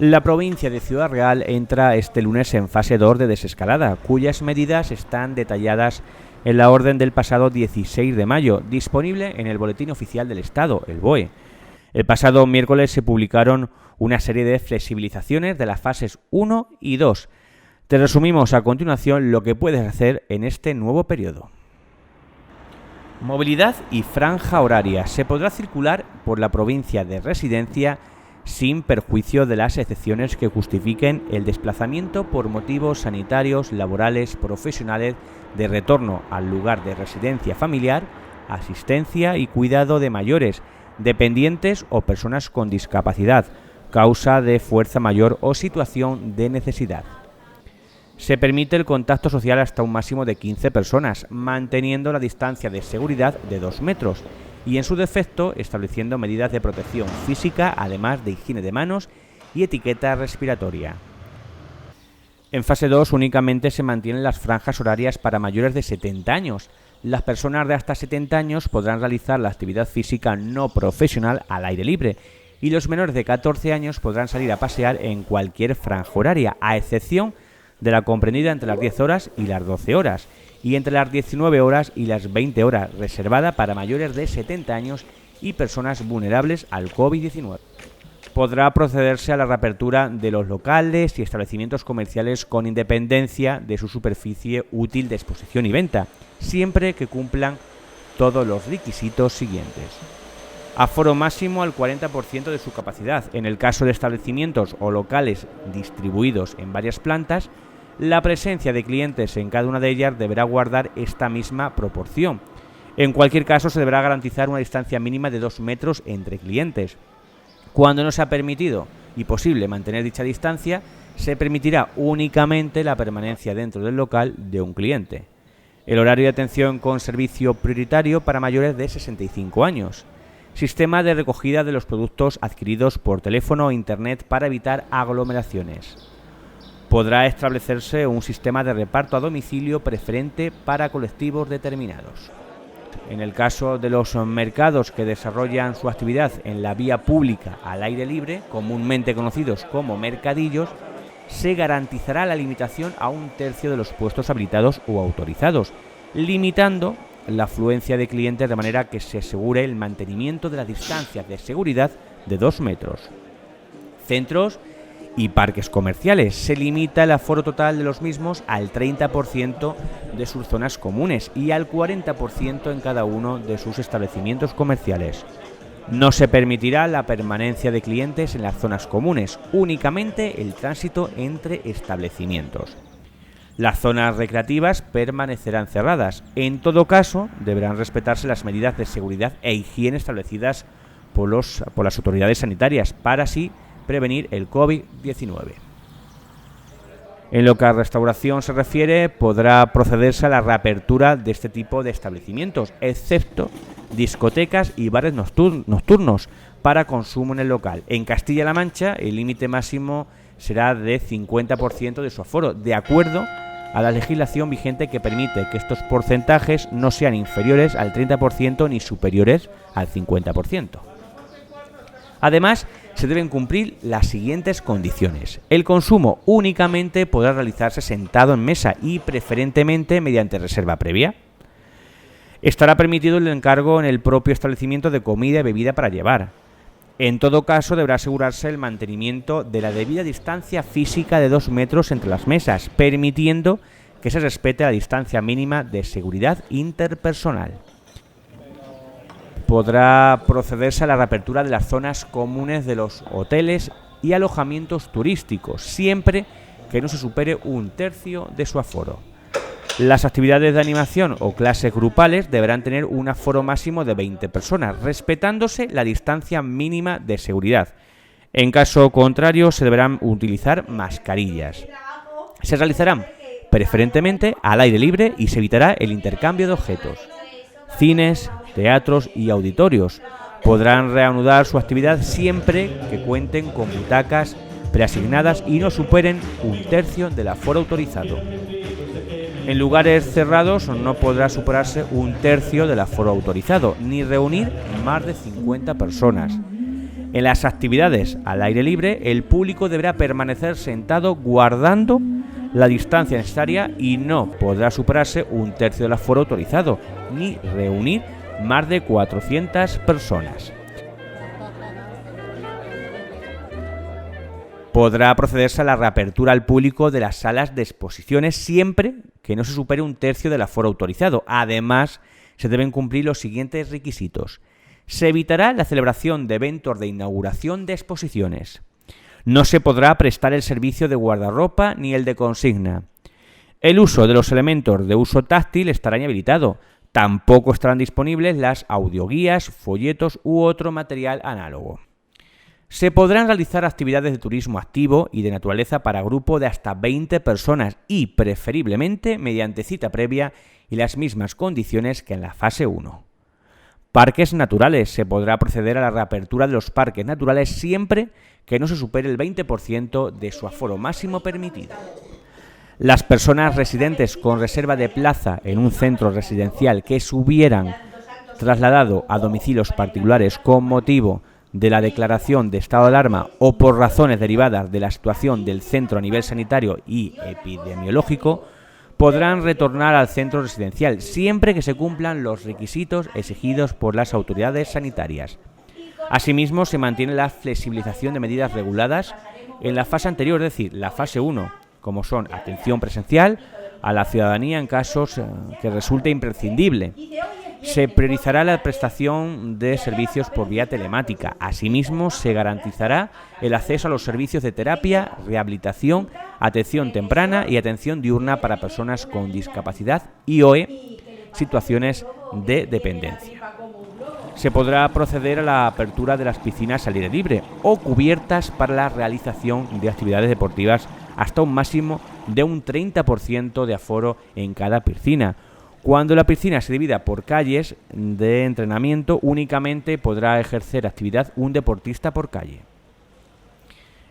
La provincia de Ciudad Real entra este lunes en fase 2 de desescalada, cuyas medidas están detalladas en la orden del pasado 16 de mayo, disponible en el Boletín Oficial del Estado, el BOE. El pasado miércoles se publicaron una serie de flexibilizaciones de las fases 1 y 2. Te resumimos a continuación lo que puedes hacer en este nuevo periodo. Movilidad y franja horaria. Se podrá circular por la provincia de residencia sin perjuicio de las excepciones que justifiquen el desplazamiento por motivos sanitarios, laborales, profesionales, de retorno al lugar de residencia familiar, asistencia y cuidado de mayores, dependientes o personas con discapacidad, causa de fuerza mayor o situación de necesidad. Se permite el contacto social hasta un máximo de 15 personas, manteniendo la distancia de seguridad de 2 metros y, en su defecto, estableciendo medidas de protección física, además de higiene de manos y etiqueta respiratoria. En fase 2 únicamente se mantienen las franjas horarias para mayores de 70 años. Las personas de hasta 70 años podrán realizar la actividad física no profesional al aire libre y los menores de 14 años podrán salir a pasear en cualquier franja horaria, a excepción de la comprendida entre las 10 horas y las 12 horas, y entre las 19 horas y las 20 horas, reservada para mayores de 70 años y personas vulnerables al COVID-19. Podrá procederse a la reapertura de los locales y establecimientos comerciales con independencia de su superficie útil de exposición y venta, siempre que cumplan todos los requisitos siguientes. Aforo máximo al 40% de su capacidad. En el caso de establecimientos o locales distribuidos en varias plantas, la presencia de clientes en cada una de ellas deberá guardar esta misma proporción. En cualquier caso, se deberá garantizar una distancia mínima de 2 metros entre clientes. Cuando no sea permitido y posible mantener dicha distancia, se permitirá únicamente la permanencia dentro del local de un cliente. El horario de atención con servicio prioritario para mayores de 65 años. Sistema de recogida de los productos adquiridos por teléfono o internet para evitar aglomeraciones. Podrá establecerse un sistema de reparto a domicilio preferente para colectivos determinados. En el caso de los mercados que desarrollan su actividad en la vía pública al aire libre, comúnmente conocidos como mercadillos, se garantizará la limitación a 1/3 de los puestos habilitados o autorizados, limitando la afluencia de clientes de manera que se asegure el mantenimiento de las distancias de seguridad de 2 metros. Centros y parques comerciales. Se limita el aforo total de los mismos al 30% de sus zonas comunes y al 40% en cada uno de sus establecimientos comerciales. No se permitirá la permanencia de clientes en las zonas comunes, únicamente el tránsito entre establecimientos. Las zonas recreativas permanecerán cerradas. En todo caso, deberán respetarse las medidas de seguridad e higiene establecidas por las autoridades sanitarias para así prevenir el COVID-19. En lo que a restauración se refiere, podrá procederse a la reapertura de este tipo de establecimientos, excepto discotecas y bares nocturnos para consumo en el local. En Castilla-La Mancha, el límite máximo será de 50% de su aforo, de acuerdo a la legislación vigente que permite que estos porcentajes no sean inferiores al 30% ni superiores al 50%. Además, se deben cumplir las siguientes condiciones. El consumo únicamente podrá realizarse sentado en mesa y preferentemente mediante reserva previa. Estará permitido el encargo en el propio establecimiento de comida y bebida para llevar. En todo caso, deberá asegurarse el mantenimiento de la debida distancia física de 2 metros entre las mesas, permitiendo que se respete la distancia mínima de seguridad interpersonal. Podrá procederse a la reapertura de las zonas comunes de los hoteles y alojamientos turísticos, siempre que no se supere 1/3 de su aforo. Las actividades de animación o clases grupales deberán tener un aforo máximo de 20 personas, respetándose la distancia mínima de seguridad. En caso contrario, se deberán utilizar mascarillas. Se realizarán preferentemente al aire libre y se evitará el intercambio de objetos. Cines, teatros y auditorios podrán reanudar su actividad siempre que cuenten con butacas preasignadas y no superen 1/3 del aforo autorizado. En lugares cerrados no podrá superarse 1/3 del aforo autorizado, ni reunir más de 50 personas. En las actividades al aire libre, el público deberá permanecer sentado guardando la distancia necesaria y no podrá superarse un tercio del aforo autorizado, ni reunir más de 400 personas. Podrá procederse a la reapertura al público de las salas de exposiciones siempre que no se supere un tercio del aforo autorizado. Además, se deben cumplir los siguientes requisitos. Se evitará la celebración de eventos de inauguración de exposiciones. No se podrá prestar el servicio de guardarropa ni el de consigna. El uso de los elementos de uso táctil estará inhabilitado. Tampoco estarán disponibles las audioguías, folletos u otro material análogo. Se podrán realizar actividades de turismo activo y de naturaleza para grupo de hasta 20 personas y, preferiblemente, mediante cita previa y las mismas condiciones que en la fase 1. Parques naturales. Se podrá proceder a la reapertura de los parques naturales siempre que no se supere el 20% de su aforo máximo permitido. Las personas residentes con reserva de plaza en un centro residencial que se hubieran trasladado a domicilios particulares con motivo de la declaración de estado de alarma o por razones derivadas de la situación del centro a nivel sanitario y epidemiológico, podrán retornar al centro residencial siempre que se cumplan los requisitos exigidos por las autoridades sanitarias. Asimismo, se mantiene la flexibilización de medidas reguladas en la fase anterior, es decir, la fase 1, como son atención presencial a la ciudadanía en casos que resulte imprescindible. Se priorizará la prestación de servicios por vía telemática. Asimismo, se garantizará el acceso a los servicios de terapia, rehabilitación, atención temprana y atención diurna para personas con discapacidad y o situaciones de dependencia. Se podrá proceder a la apertura de las piscinas al aire libre o cubiertas para la realización de actividades deportivas hasta un máximo de un 30% de aforo en cada piscina. Cuando la piscina se divida por calles de entrenamiento, únicamente podrá ejercer actividad un deportista por calle.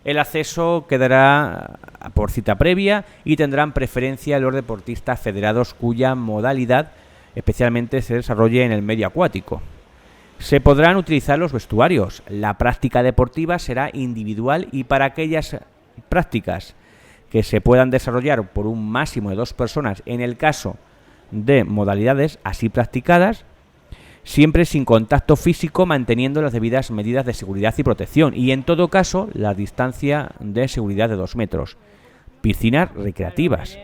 El acceso quedará por cita previa y tendrán preferencia los deportistas federados cuya modalidad especialmente se desarrolle en el medio acuático. Se podrán utilizar los vestuarios. La práctica deportiva será individual y para aquellas prácticas que se puedan desarrollar por un máximo de 2 personas en el caso de modalidades así practicadas, siempre sin contacto físico, manteniendo las debidas medidas de seguridad y protección y en todo caso la distancia de seguridad de 2 metros. Piscinas recreativas.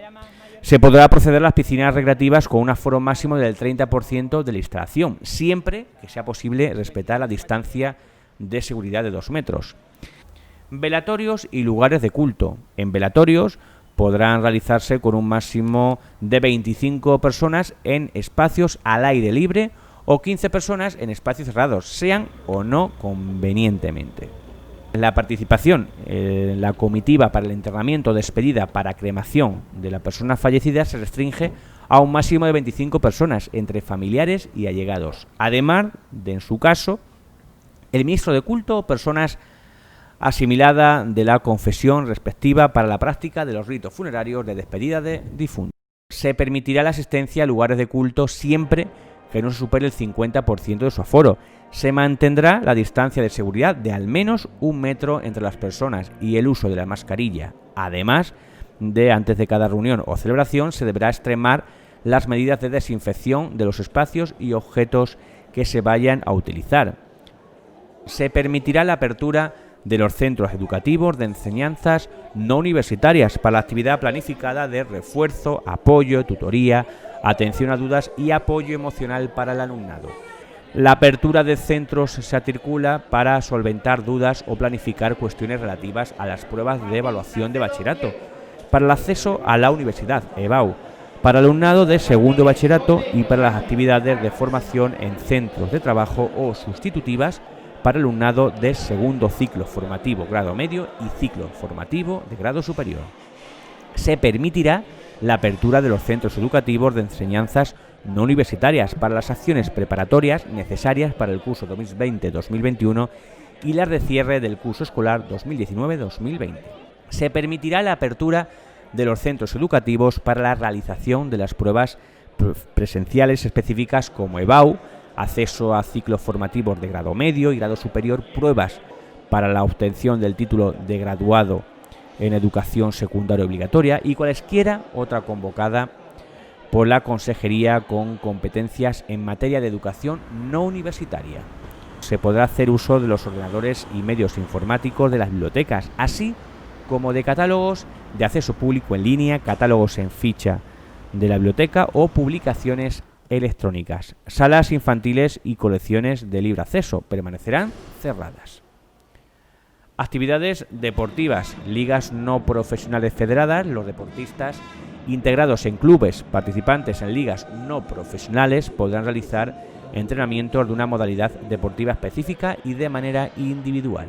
Se podrá proceder a las piscinas recreativas con un aforo máximo del 30% de la instalación, siempre que sea posible respetar la distancia de seguridad de 2 metros. Velatorios y lugares de culto. En velatorios podrán realizarse con un máximo de 25 personas en espacios al aire libre o 15 personas en espacios cerrados, sean o no convenientemente. La participación en la comitiva para el enterramiento o despedida para cremación de la persona fallecida se restringe a un máximo de 25 personas entre familiares y allegados, además de, en su caso, el ministro de culto o personas asimilada de la confesión respectiva para la práctica de los ritos funerarios de despedida de difuntos. Se permitirá la asistencia a lugares de culto siempre que no se supere el 50% de su aforo. Se mantendrá la distancia de seguridad de al menos 1 metro entre las personas y el uso de la mascarilla. Además de, antes de cada reunión o celebración, se deberá extremar las medidas de desinfección de los espacios y objetos que se vayan a utilizar. Se permitirá la apertura de los centros educativos de enseñanzas no universitarias para la actividad planificada de refuerzo, apoyo, tutoría, atención a dudas y apoyo emocional para el alumnado. La apertura de centros se articula para solventar dudas o planificar cuestiones relativas a las pruebas de evaluación de bachillerato, para el acceso a la universidad, EBAU, para el alumnado de segundo bachillerato y para las actividades de formación en centros de trabajo o sustitutivas para el alumnado de segundo ciclo formativo grado medio y ciclo formativo de grado superior. Se permitirá la apertura de los centros educativos de enseñanzas no universitarias para las acciones preparatorias necesarias para el curso 2020-2021 y las de cierre del curso escolar 2019-2020. Se permitirá la apertura de los centros educativos para la realización de las pruebas presenciales específicas como EBAU, acceso a ciclos formativos de grado medio y grado superior, pruebas para la obtención del título de graduado en educación secundaria obligatoria y cualesquiera otra convocada por la Consejería con competencias en materia de educación no universitaria. Se podrá hacer uso de los ordenadores y medios informáticos de las bibliotecas, así como de catálogos de acceso público en línea, catálogos en ficha de la biblioteca o publicaciones electrónicas. Salas infantiles y colecciones de libre acceso permanecerán cerradas. Actividades deportivas, ligas no profesionales federadas. Los deportistas integrados en clubes participantes en ligas no profesionales podrán realizar entrenamientos de una modalidad deportiva específica y de manera individual.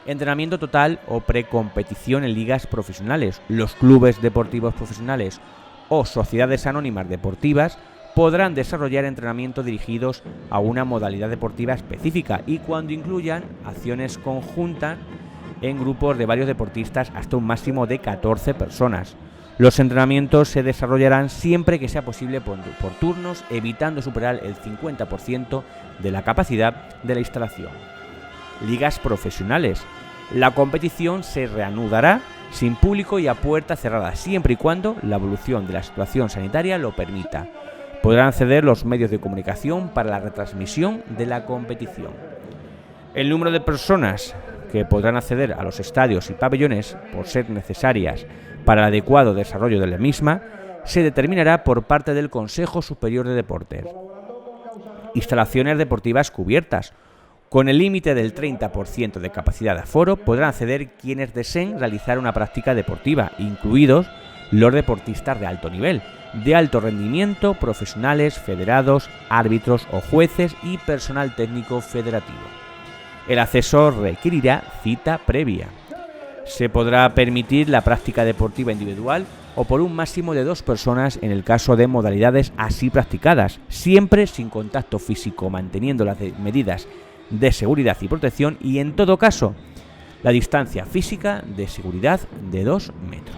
Entrenamiento total o precompetición en ligas profesionales. Los clubes deportivos profesionales o sociedades anónimas deportivas podrán desarrollar entrenamientos dirigidos a una modalidad deportiva específica y cuando incluyan acciones conjuntas en grupos de varios deportistas hasta un máximo de 14 personas. Los entrenamientos se desarrollarán siempre que sea posible por turnos, evitando superar el 50% de la capacidad de la instalación. Ligas profesionales. La competición se reanudará sin público y a puerta cerrada, siempre y cuando la evolución de la situación sanitaria lo permita. Podrán acceder los medios de comunicación para la retransmisión de la competición. El número de personas que podrán acceder a los estadios y pabellones, por ser necesarias para el adecuado desarrollo de la misma, se determinará por parte del Consejo Superior de Deportes. Instalaciones deportivas cubiertas. Con el límite del 30% de capacidad de aforo podrán acceder quienes deseen realizar una práctica deportiva, incluidos los deportistas de alto nivel, de alto rendimiento, profesionales, federados, árbitros o jueces y personal técnico federativo. El acceso requerirá cita previa. Se podrá permitir la práctica deportiva individual o por un máximo de 2 personas en el caso de modalidades así practicadas, siempre sin contacto físico, manteniendo las medidas de seguridad y protección y en todo caso la distancia física de seguridad de 2 metros.